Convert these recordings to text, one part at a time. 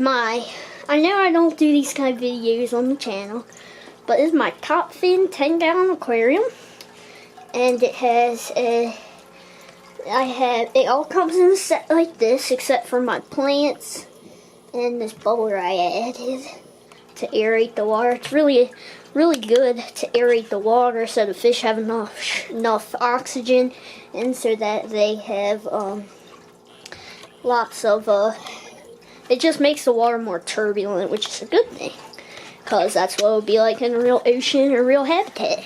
I know I don't do these kind of videos on the channel, but this is my top fin 10-gallon aquarium, and it has it all comes in a set like this, except for my plants and this bubbler I added to aerate the water. It's really good to aerate the water so the fish have enough oxygen, and so that they have lots of it just makes the water more turbulent, which is a good thing, because that's what it would be like in a real ocean or real habitat.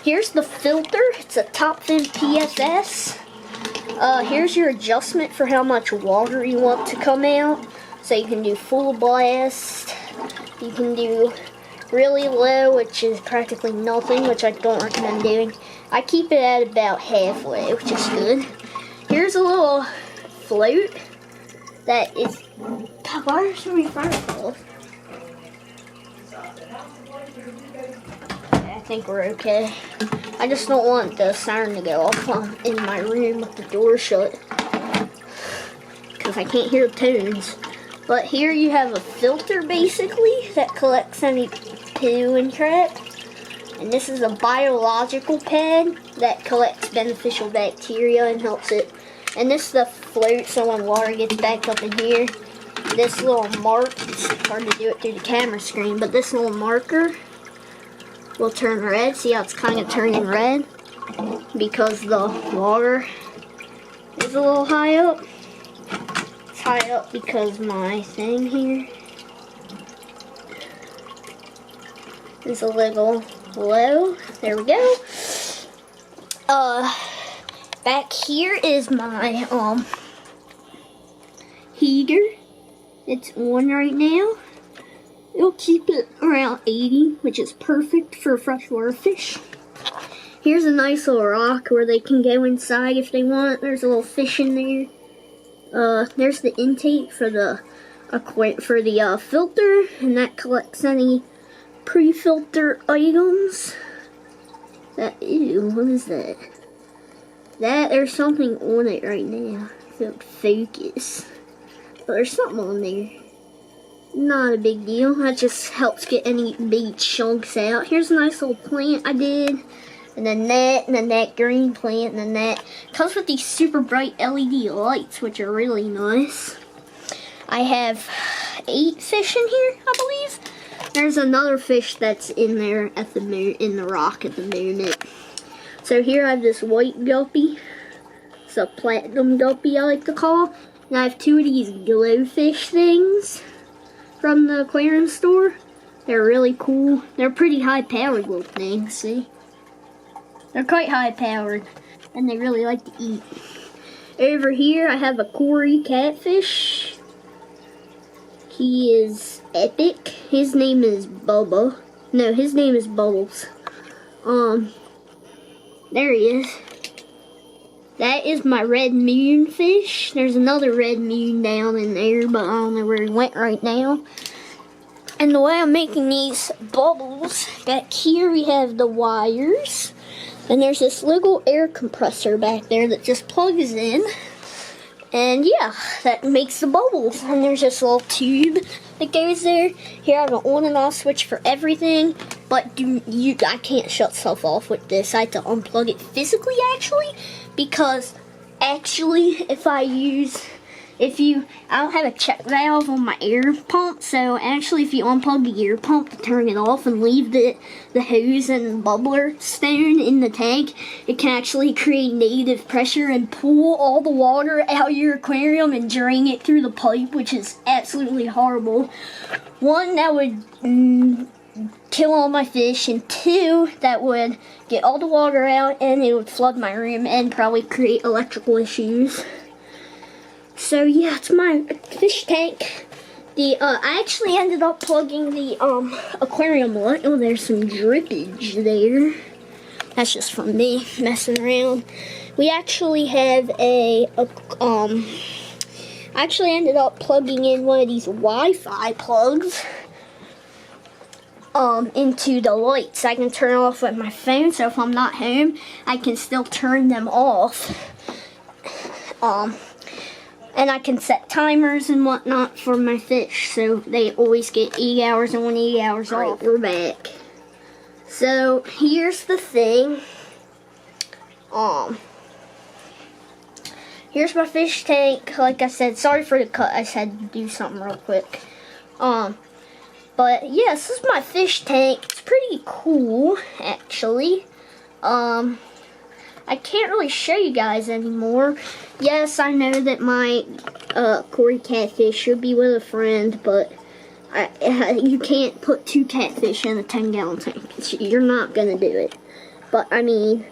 Here's the filter. It's a Topfin PFS. Here's your adjustment for how much water you want to come out. So you can do full blast, you can do really low, which is practically nothing, which I don't recommend doing. I keep it at about halfway, which is good. Here's a little float that is, why are so many fireflies? I think we're okay. I just don't want the siren to go off in my room with the door shut, because I can't hear the tones. But here you have a filter basically that collects any poo and crap. And this is a biological pad that collects beneficial bacteria and helps it. And this stuff floats, so when water gets back up in here, this little mark, it's hard to do it through the camera screen, but this little marker will turn red. See how it's kind of turning red? Because the water is a little high up. It's high up because my thing here is a little low. There we go. Back here is my heater. It's on right now. It'll keep it around 80, which is perfect for freshwater fish. Here's a nice little rock where they can go inside if they want. There's a little fish in there. There's the intake for the filter, and that collects any pre-filter items. Ew, what is that? There's something on it right now. If it would focus. But there's something on there. Not a big deal. That just helps get any big chunks out. Here's a nice little plant I did. And then that green plant, and then that. Comes with these super bright LED lights, which are really nice. I have 8 fish in here, I believe. There's another fish that's in there at the in the rock at the moment. So here I have this white guppy. It's a platinum guppy I like to call. And I have 2 of these glowfish things from the aquarium store. They're really cool. They're pretty high powered little things, see? They're quite high powered, and they really like to eat. Over here I have a Cory catfish. He is epic. His name is Bubba. No, his name is Bubbles. There he is. That is my red moon fish. There's another red moon down in there, but I don't know where he went right now. And the way I'm making these bubbles, back here we have the wires. And there's this little air compressor back there that just plugs in. And yeah, that makes the bubbles. And there's this little tube that goes there. Here I have an on and off switch for everything. But I can't shut stuff off with this. I have to unplug it physically, actually. Because actually, I don't have a check valve on my air pump, so actually if you unplug the air pump to turn it off and leave the hose and bubbler stone in the tank, it can actually create negative pressure and pull all the water out of your aquarium and drain it through the pipe, which is absolutely horrible. 1, that would kill all my fish, and 2, that would get all the water out and it would flood my room and probably create electrical issues. So yeah, it's my fish tank. I actually ended up plugging the aquarium light. Oh, there's some drippage there. That's just from me messing around. We actually have I actually ended up plugging in one of these Wi-Fi plugs into the lights. I can turn off with my phone, so if I'm not home, I can still turn them off. And I can set timers and whatnot for my fish, so they always get 8 hours and 8 hours off. Right, we're back. So here's the thing. Here's my fish tank. Like I said, sorry for the cut. I just had to do something real quick. But yeah, this is my fish tank. It's pretty cool, actually. I can't really show you guys anymore. Yes, I know that my Cory catfish should be with a friend, but you can't put 2 catfish in a 10-gallon tank. You're not gonna do it. But I mean,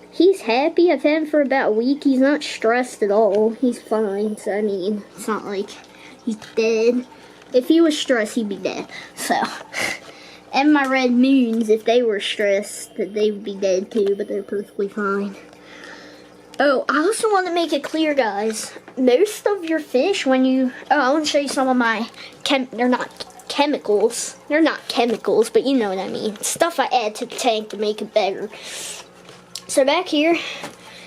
he's happy. I've had him for about a week. He's not stressed at all. He's fine. So I mean, it's not like he's dead. If he was stressed, he'd be dead. So. And my red moons, if they were stressed, they would be dead too, but they're perfectly fine. Oh, I also want to make it clear, guys. Most of your fish, when you... Oh, I want to show you some of my... They're not chemicals. They're not chemicals, but you know what I mean. Stuff I add to the tank to make it better. So back here,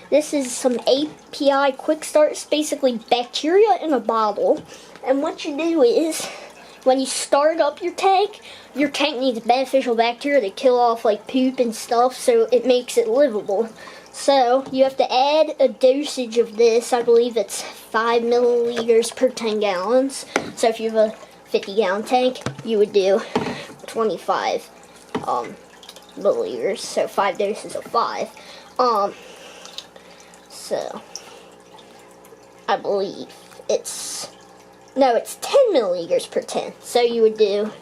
this is some API Quick Start. It's basically bacteria in a bottle. And what you do is... When you start up your tank needs beneficial bacteria to kill off like poop and stuff, so it makes it livable. So you have to add a dosage of this. I believe it's 5 milliliters per 10 gallons. So if you have a 50-gallon tank, you would do 25 milliliters. So 5 doses of 5. So I believe it's 10 milliliters per 10. So you would do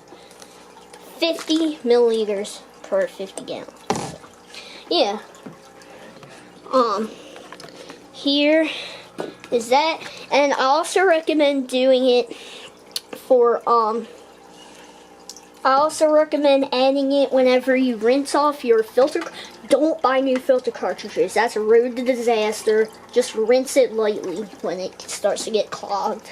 50 milliliters per 50 gallons. So, yeah. Here is that. And I also recommend doing it for, I also recommend adding it whenever you rinse off your filter. Don't buy new filter cartridges. That's a road to disaster. Just rinse it lightly when it starts to get clogged.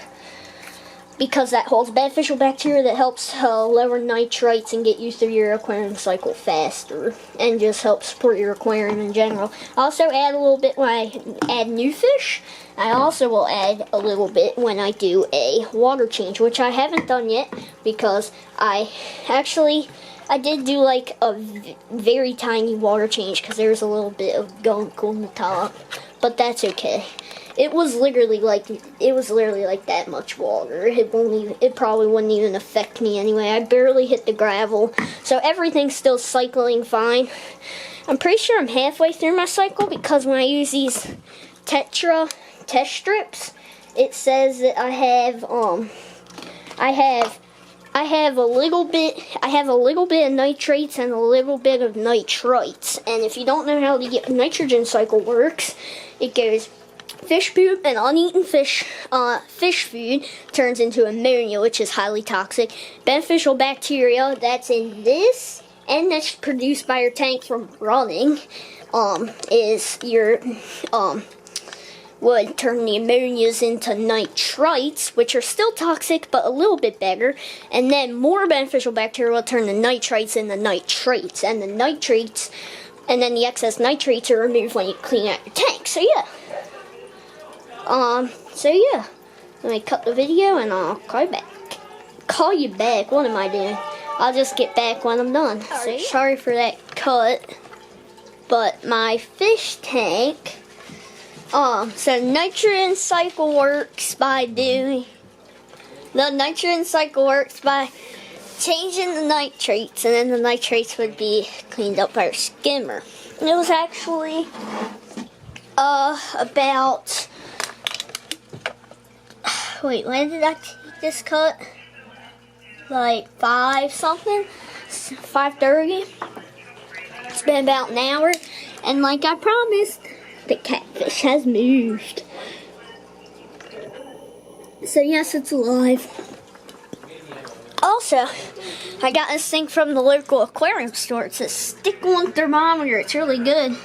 Because that holds beneficial bacteria that helps lower nitrites and get you through your aquarium cycle faster. And just helps support your aquarium in general. I also add a little bit when I add new fish. I also will add a little bit when I do a water change, which I haven't done yet because I did do like a very tiny water change because there's a little bit of gunk on the top. But that's okay. It was literally like that much water. It probably wouldn't even affect me anyway. I barely hit the gravel, so everything's still cycling fine. I'm pretty sure I'm halfway through my cycle because when I use these Tetra test strips, it says that I have a little bit of nitrates and a little bit of nitrites. And if you don't know how the nitrogen cycle works, it goes fish poop and uneaten fish food turns into ammonia, which is highly toxic. Beneficial bacteria that's in this and that's produced by your tank from running is your would turn the ammonias into nitrites, which are still toxic but a little bit better, and then more beneficial bacteria will turn the nitrites into nitrates, and then the excess nitrates are removed when you clean out your tank. So yeah. Let me cut the video and I'll call you back. Call you back? What am I doing? I'll just get back when I'm done. Sorry for that cut. But my fish tank, so nitrogen cycle works by changing the nitrates, and then the nitrates would be cleaned up by our skimmer. It was actually about... Wait, when did I take this cut? Like 5 something? 5:30? It's been about an hour. And like I promised, the catfish has moved. So yes, it's alive. Also, I got this thing from the local aquarium store. It's a stick-on thermometer. It's really good.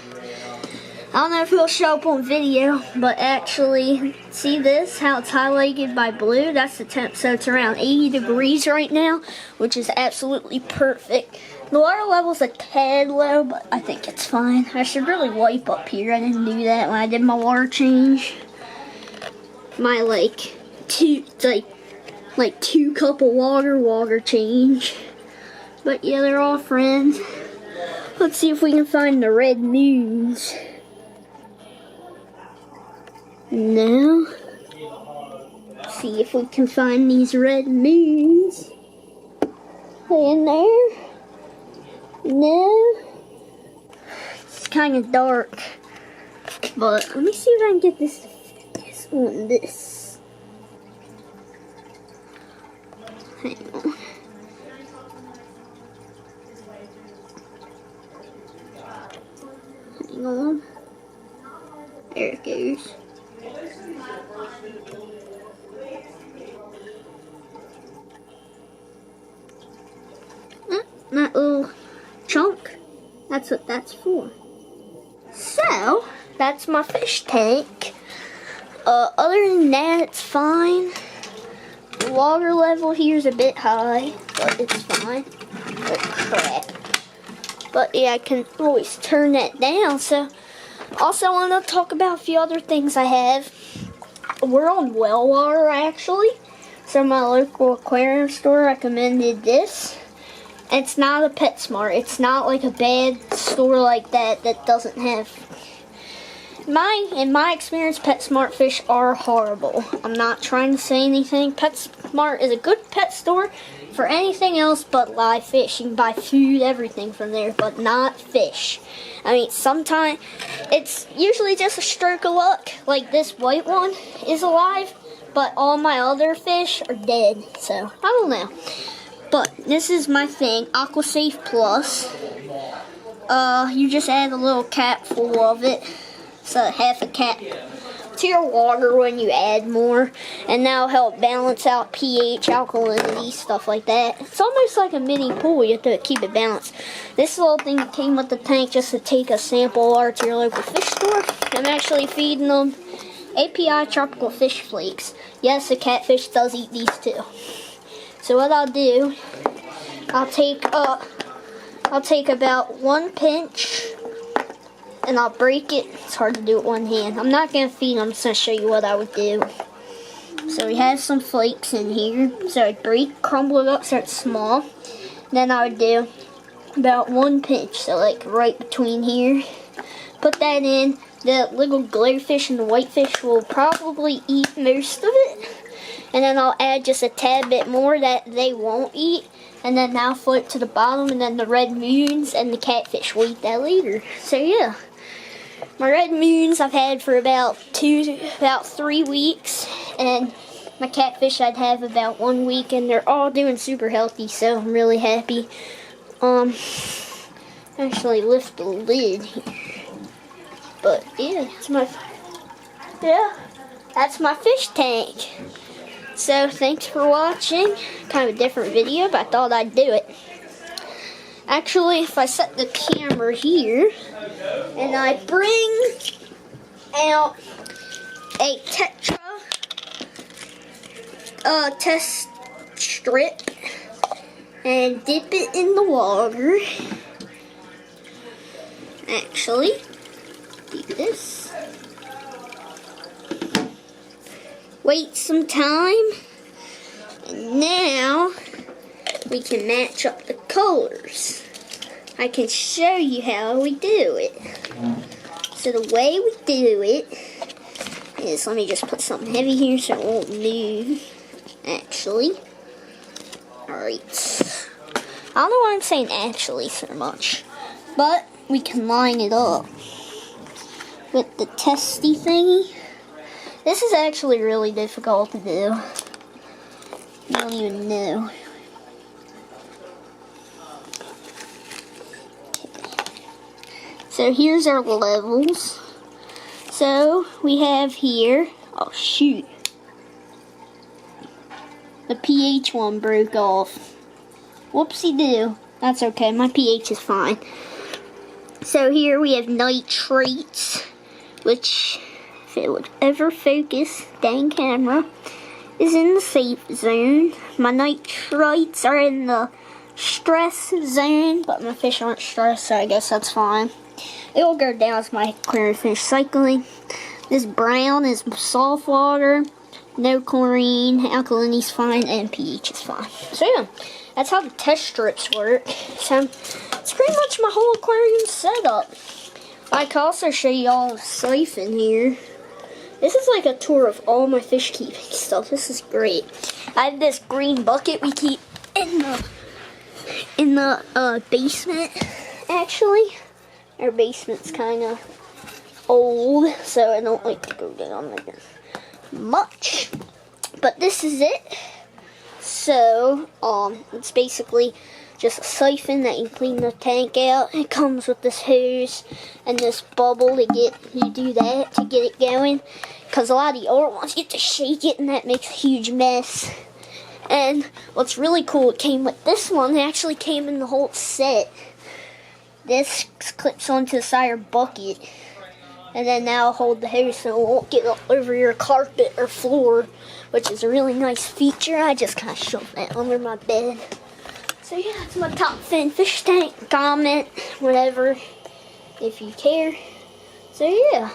I don't know if it'll show up on video, but actually, see this? How it's highlighted by blue? That's the temp. So it's around 80 degrees right now, which is absolutely perfect. The water level's a tad low, but I think it's fine. I should really wipe up here. I didn't do that when I did my water change. My like 2 cup of water change. But yeah, they're all friends. Let's see if we can find the red moons. No. See if we can find these red moons. They in there? No. It's kind of dark. But let me see if I can get this on this. Hang on. Hang on. There it goes. That little chunk, that's what that's for. So, that's my fish tank. Other than that, it's fine. The water level here is a bit high, but it's fine. But crap. But yeah, I can always turn that down. So, also I want to talk about a few other things I have. We're on well water, actually. So my local aquarium store recommended this. It's not a PetSmart. It's not like a bad store like that doesn't have. In my experience, PetSmart fish are horrible. I'm not trying to say anything. PetSmart is a good pet store for anything else but live fish. You can buy food, everything from there, but not fish. I mean, sometimes it's usually just a stroke of luck. Like this white one is alive, but all my other fish are dead. So I don't know. But this is my thing, AquaSafe Plus. You just add a little cap full of it. So half a cap to your water when you add more. And that'll help balance out pH, alkalinity, stuff like that. It's almost like a mini pool. You have to keep it balanced. This little thing came with the tank just to take a sample water to your local fish store. I'm actually feeding them API tropical fish flakes. Yes, the catfish does eat these too. So what I'll do, I'll take about 1 pinch and I'll break it. It's hard to do with one hand. I'm not gonna feed them, I'm just gonna show you what I would do. So we have some flakes in here. So I'd crumble it up so it's small. Then I would do about 1 pinch, so like right between here. Put that in. The little glowfish and the whitefish will probably eat most of it. And then I'll add just a tad bit more that they won't eat. And then I'll float to the bottom, and then the red moons and the catfish will eat that later. So yeah. My red moons I've had for about 3 weeks. And my catfish I'd have about 1 week, and they're all doing super healthy, so I'm really happy. Actually lift the lid here. But yeah, that's my fish tank. So thanks for watching. Kind of a different video, but I thought I'd do it. Actually, if I set the camera here and I bring out a Tetra test strip and dip it in the water. Actually, do this. Wait some time, and now we can match up the colors. I can show you how we do it. So the way we do it is, let me just put something heavy here so it won't move, actually. Alright. I don't know why I'm saying actually so much, but we can line it up with the testy thingy. This is actually really difficult to do. You don't even know. Okay. So here's our levels. So we have here, oh shoot, the pH one broke off. Whoopsie-doo. That's okay, my pH is fine. So here we have nitrates, which, if it would ever focus, dang camera, is in the safe zone. My nitrates are in the stress zone, but my fish aren't stressed, so I guess that's fine. It will go down as my aquarium fish cycling. This brown is soft water, no chlorine, alkalinity's fine, and pH is fine. So yeah, that's how the test strips work. So it's pretty much my whole aquarium setup. I can also show you all the siphon here. This is like a tour of all my fish keeping stuff. This is great. I have this green bucket we keep in the basement. Actually, our basement's kind of old, so I don't like to go down there much. But this is it. So it's basically just a siphon that you clean the tank out. It comes with this hose and this bubble to get you do that to get it going, because a lot of the older ones you have to shake it and that makes a huge mess. And what's really cool, it came with this one. It actually came in the whole set. This clips onto the side of your bucket, and then that'll hold the hose so it won't get all over your carpet or floor, which is a really nice feature. I just kind of shoved that under my bed. So yeah, that's my top fin fish tank. Comment, whatever, if you care. So yeah.